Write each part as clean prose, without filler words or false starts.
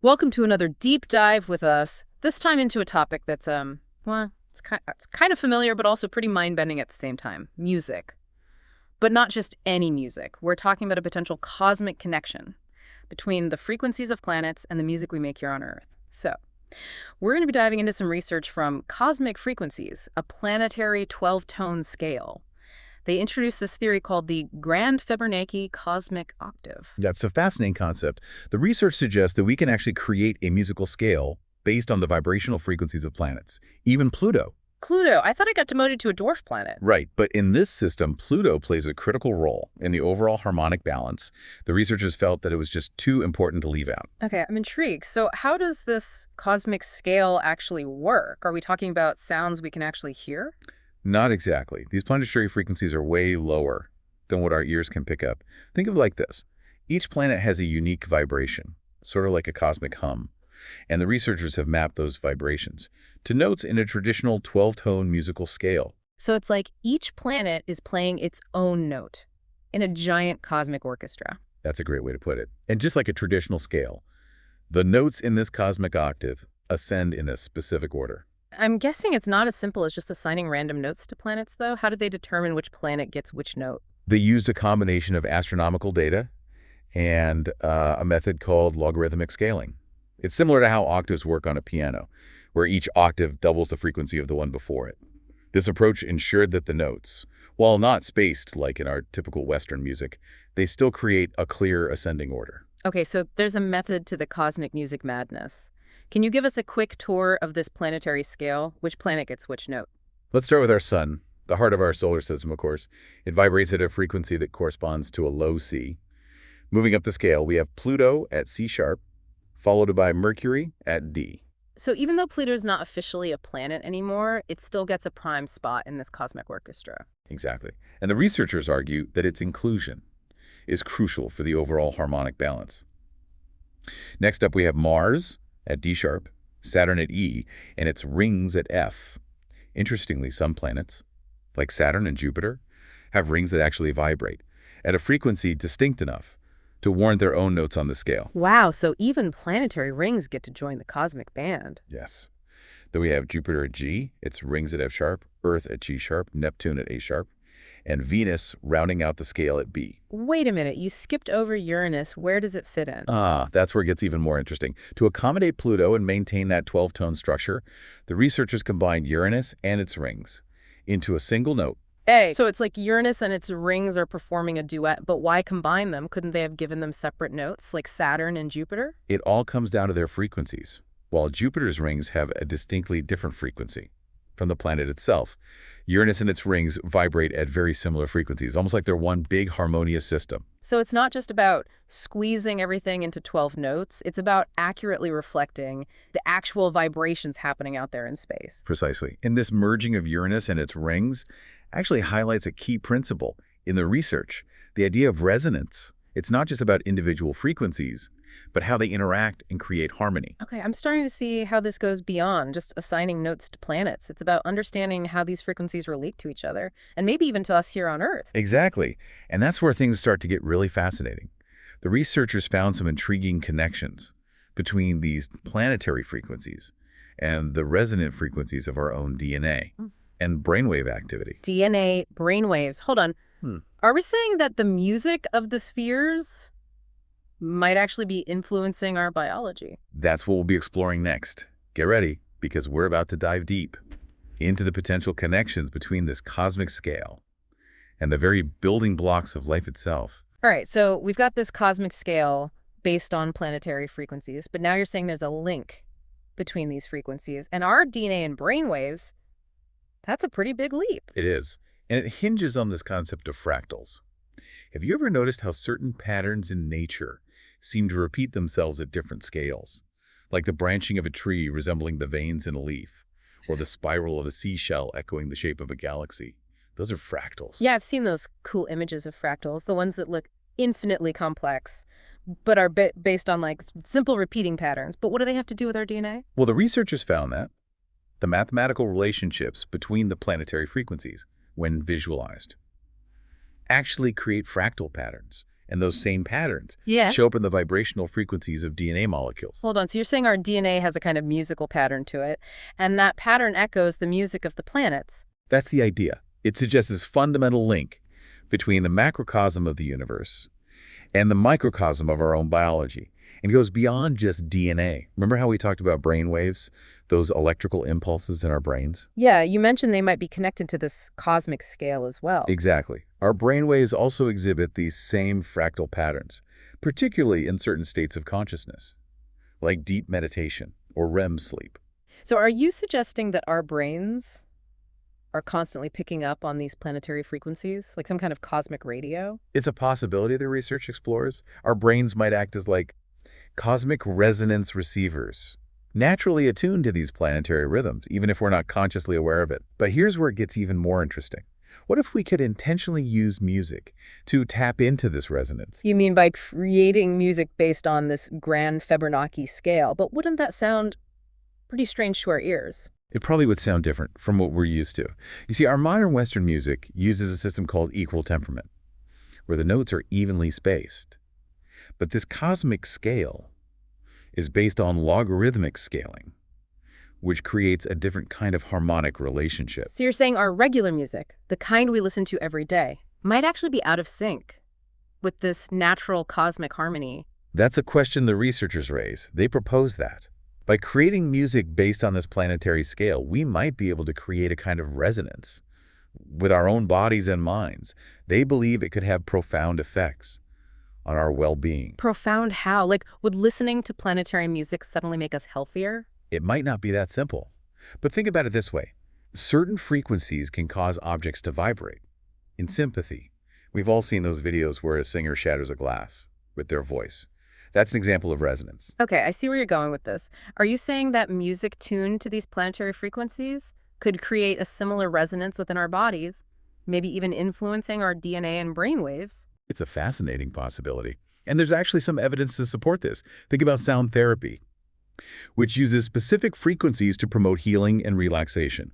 Welcome to another deep dive with us, this time into a topic that's, well, it's kind of familiar, but also pretty mind-bending at the same time. Music. But not just any music. We're talking about a potential cosmic connection between the frequencies of planets and the music we make here on Earth. So, we're going to be diving into some research from Cosmic Frequencies, a planetary 12-tone scale. They introduced this theory called the Grand Fibonacci Cosmic Octave. That's a fascinating concept. The research suggests that we can actually create a musical scale based on the vibrational frequencies of planets, even Pluto. Pluto, I thought it got demoted to a dwarf planet. Right, but in this system, Pluto plays a critical role in the overall harmonic balance. The researchers felt that it was just too important to leave out. Okay, I'm intrigued. So how does this cosmic scale actually work? Are we talking about sounds we can actually hear? Not exactly. These planetary frequencies are way lower than what our ears can pick up. Think of it like this. Each planet has a unique vibration, sort of like a cosmic hum. And the researchers have mapped those vibrations to notes in a traditional 12-tone musical scale. So it's like each planet is playing its own note in a giant cosmic orchestra. That's a great way to put it. And just like a traditional scale, the notes in this cosmic octave ascend in a specific order. I'm guessing it's not as simple as just assigning random notes to planets, though. How did they determine which planet gets which note? They used a combination of astronomical data and a method called logarithmic scaling. It's similar to how octaves work on a piano, where each octave doubles the frequency of the one before it. This approach ensured that the notes, while not spaced like in our typical Western music, they still create a clear ascending order. Okay, so there's a method to the cosmic music madness. Can you give us a quick tour of this planetary scale? Which planet gets which note? Let's start with our sun, the heart of our solar system, of course. It vibrates at a frequency that corresponds to a low C. Moving up the scale, we have Pluto at C sharp, followed by Mercury at D. So even though Pluto's not officially a planet anymore, it still gets a prime spot in this cosmic orchestra. Exactly. And the researchers argue that its inclusion is crucial for the overall harmonic balance. Next up, we have Mars at D sharp, Saturn at E, and its rings at F. Interestingly, some planets, like Saturn and Jupiter, have rings that actually vibrate at a frequency distinct enough to warrant their own notes on the scale. Wow, so even planetary rings get to join the cosmic band. Yes. Then we have Jupiter at G, its rings at F sharp, Earth at G sharp, Neptune at A sharp, and Venus rounding out the scale at B. Wait a minute, you skipped over Uranus. Where does it fit in? That's where it gets even more interesting. To accommodate Pluto and maintain that 12-tone structure, the researchers combined Uranus and its rings into a single note. Hey. So it's like Uranus and its rings are performing a duet, but why combine them? Couldn't they have given them separate notes, like Saturn and Jupiter? It all comes down to their frequencies, while Jupiter's rings have a distinctly different frequency from the planet itself. Uranus and its rings vibrate at very similar frequencies, almost like they're one big harmonious system. So it's not just about squeezing everything into 12 notes, it's about accurately reflecting the actual vibrations happening out there in space. Precisely. And this merging of Uranus and its rings actually highlights a key principle in the research, the idea of resonance. It's not just about individual frequencies, but how they interact and create harmony. Okay, I'm starting to see how this goes beyond just assigning notes to planets. It's about understanding how these frequencies relate to each other, and maybe even to us here on Earth. Exactly. And that's where things start to get really fascinating. The researchers found some intriguing connections between these planetary frequencies and the resonant frequencies of our own DNA and brainwave activity. DNA, brainwaves. Hold on. Are we saying that the music of the spheres might actually be influencing our biology? That's what we'll be exploring next. Get ready, because we're about to dive deep into the potential connections between this cosmic scale and the very building blocks of life itself. All right, so we've got this cosmic scale based on planetary frequencies, but now you're saying there's a link between these frequencies and our DNA and brainwaves. That's a pretty big leap. It is, and it hinges on this concept of fractals. Have you ever noticed how certain patterns in nature seem to repeat themselves at different scales, like the branching of a tree resembling the veins in a leaf, or the spiral of a seashell echoing the shape of a galaxy? Those are fractals. Yeah, I've seen those cool images of fractals, the ones that look infinitely complex, but are based on like simple repeating patterns. But what do they have to do with our DNA? Well, the researchers found that the mathematical relationships between the planetary frequencies, when visualized, actually create fractal patterns And those same patterns Yeah. show up in the vibrational frequencies of DNA molecules. Hold on, so you're saying our DNA has a kind of musical pattern to it, and that pattern echoes the music of the planets. That's the idea. It suggests this fundamental link between the macrocosm of the universe and the microcosm of our own biology. And goes beyond just DNA. Remember how we talked about brain waves, those electrical impulses in our brains? Yeah, you mentioned they might be connected to this cosmic scale as well. Exactly. Our brain waves also exhibit these same fractal patterns, particularly in certain states of consciousness, like deep meditation or REM sleep. So are you suggesting that our brains are constantly picking up on these planetary frequencies, like some kind of cosmic radio? It's a possibility the research explores. Our brains might act as like cosmic resonance receivers, naturally attuned to these planetary rhythms, even if we're not consciously aware of it. But here's where it gets even more interesting. What if we could intentionally use music to tap into this resonance? You mean by creating music based on this grand Fibonacci scale, but wouldn't that sound pretty strange to our ears? It probably would sound different from what we're used to. You see, our modern Western music uses a system called equal temperament, where the notes are evenly spaced. But this cosmic scale is based on logarithmic scaling, which creates a different kind of harmonic relationship. So you're saying our regular music, the kind we listen to every day, might actually be out of sync with this natural cosmic harmony. That's a question the researchers raise. They propose that. By creating music based on this planetary scale, we might be able to create a kind of resonance with our own bodies and minds. They believe it could have profound effects on our well-being. Profound how? Like, would listening to planetary music suddenly make us healthier? It might not be that simple. But think about it this way. Certain frequencies can cause objects to vibrate. In sympathy, we've all seen those videos where a singer shatters a glass with their voice. That's an example of resonance. Okay, I see where you're going with this. Are you saying that music tuned to these planetary frequencies could create a similar resonance within our bodies, maybe even influencing our DNA and brainwaves? It's a fascinating possibility. And there's actually some evidence to support this. Think about sound therapy, which uses specific frequencies to promote healing and relaxation.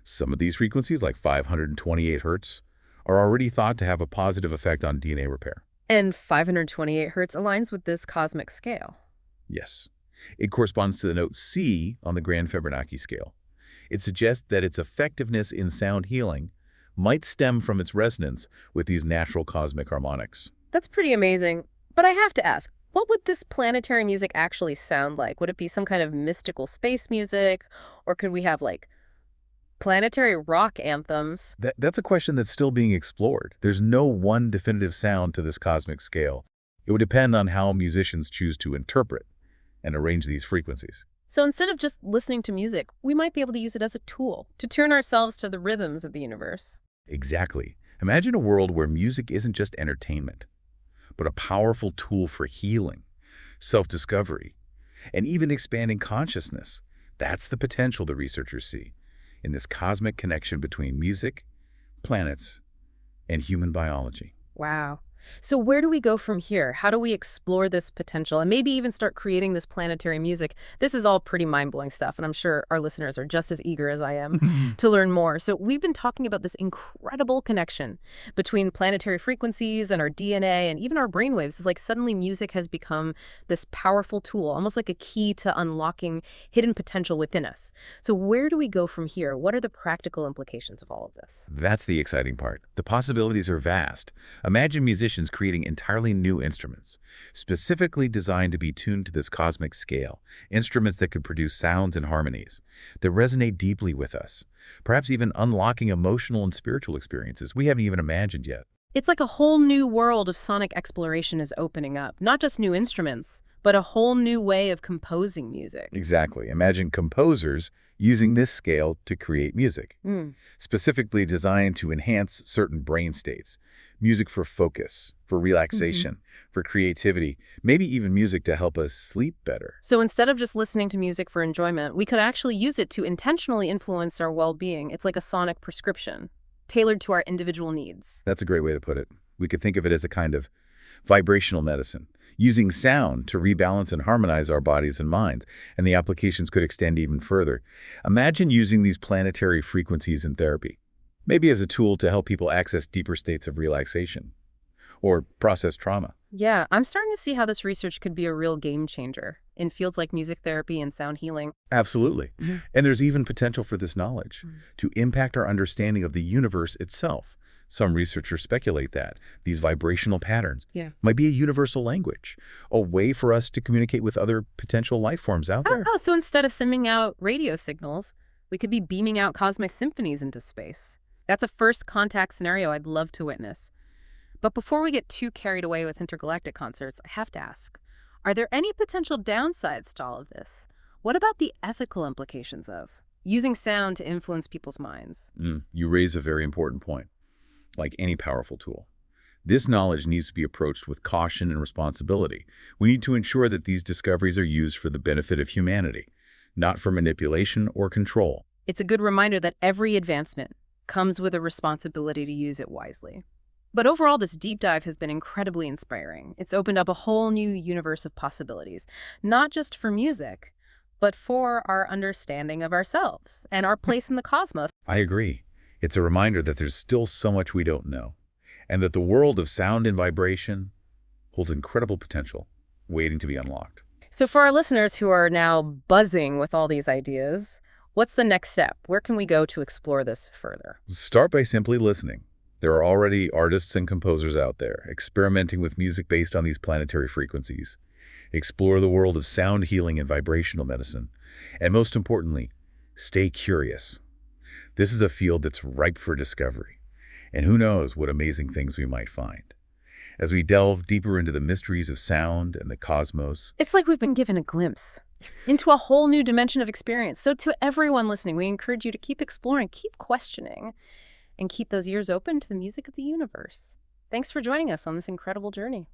Some of these frequencies, like 528 hertz, are already thought to have a positive effect on DNA repair. And 528 hertz aligns with this cosmic scale. Yes. It corresponds to the note C on the grand Fibonacci scale. It suggests that its effectiveness in sound healing might stem from its resonance with these natural cosmic harmonics. That's pretty amazing. But I have to ask, what would this planetary music actually sound like? Would it be some kind of mystical space music? Or could we have, like, planetary rock anthems? That's a question that's still being explored. There's no one definitive sound to this cosmic scale. It would depend on how musicians choose to interpret and arrange these frequencies. So instead of just listening to music, we might be able to use it as a tool to tune ourselves to the rhythms of the universe. Exactly. Imagine a world where music isn't just entertainment, but a powerful tool for healing, self-discovery, and even expanding consciousness. That's the potential the researchers see in this cosmic connection between music, planets, and human biology. Wow. So where do we go from here? How do we explore this potential and maybe even start creating this planetary music? This is all pretty mind-blowing stuff, and I'm sure our listeners are just as eager as I am to learn more. So we've been talking about this incredible connection between planetary frequencies and our DNA and even our brainwaves. It's like suddenly music has become this powerful tool, almost like a key to unlocking hidden potential within us. So where do we go from here? What are the practical implications of all of this? That's the exciting part. The possibilities are vast. Imagine musicians creating entirely new instruments, specifically designed to be tuned to this cosmic scale, instruments that could produce sounds and harmonies that resonate deeply with us, perhaps even unlocking emotional and spiritual experiences we haven't even imagined yet. It's like a whole new world of sonic exploration is opening up. Not just new instruments, but a whole new way of composing music. Exactly. Imagine composers using this scale to create music, specifically designed to enhance certain brain states. Music for focus, for relaxation, for creativity, maybe even music to help us sleep better. So instead of just listening to music for enjoyment, we could actually use it to intentionally influence our well-being. It's like a sonic prescription, tailored to our individual needs. That's a great way to put it. We could think of it as a kind of vibrational medicine, using sound to rebalance and harmonize our bodies and minds, and the applications could extend even further. Imagine using these planetary frequencies in therapy, maybe as a tool to help people access deeper states of relaxation, or process trauma. Yeah, I'm starting to see how this research could be a real game changer in fields like music therapy and sound healing. Absolutely. Mhm. And there's even potential for this knowledge Mm. to impact our understanding of the universe itself. Some researchers speculate that these vibrational patterns Yeah. might be a universal language, a way for us to communicate with other potential life forms out there. Oh, so instead of sending out radio signals, we could be beaming out cosmic symphonies into space. That's a first contact scenario I'd love to witness. But before we get too carried away with intergalactic concerts, I have to ask, are there any potential downsides to all of this? What about the ethical implications of using sound to influence people's minds? You raise a very important point. Like any powerful tool, this knowledge needs to be approached with caution and responsibility. We need to ensure that these discoveries are used for the benefit of humanity, not for manipulation or control. It's a good reminder that every advancement comes with a responsibility to use it wisely. But overall, this deep dive has been incredibly inspiring. It's opened up a whole new universe of possibilities, not just for music, but for our understanding of ourselves and our place in the cosmos. I agree. It's a reminder that there's still so much we don't know, and that the world of sound and vibration holds incredible potential waiting to be unlocked. So for our listeners who are now buzzing with all these ideas, what's the next step? Where can we go to explore this further? Start by simply listening. There are already artists and composers out there experimenting with music based on these planetary frequencies. Explore the world of sound healing and vibrational medicine. And most importantly, stay curious. This is a field that's ripe for discovery, and who knows what amazing things we might find. As we delve deeper into the mysteries of sound and the cosmos, It's like we've been given a glimpse into a whole new dimension of experience. So to everyone listening, we encourage you to keep exploring, keep questioning, and keep those ears open to the music of the universe. Thanks for joining us on this incredible journey.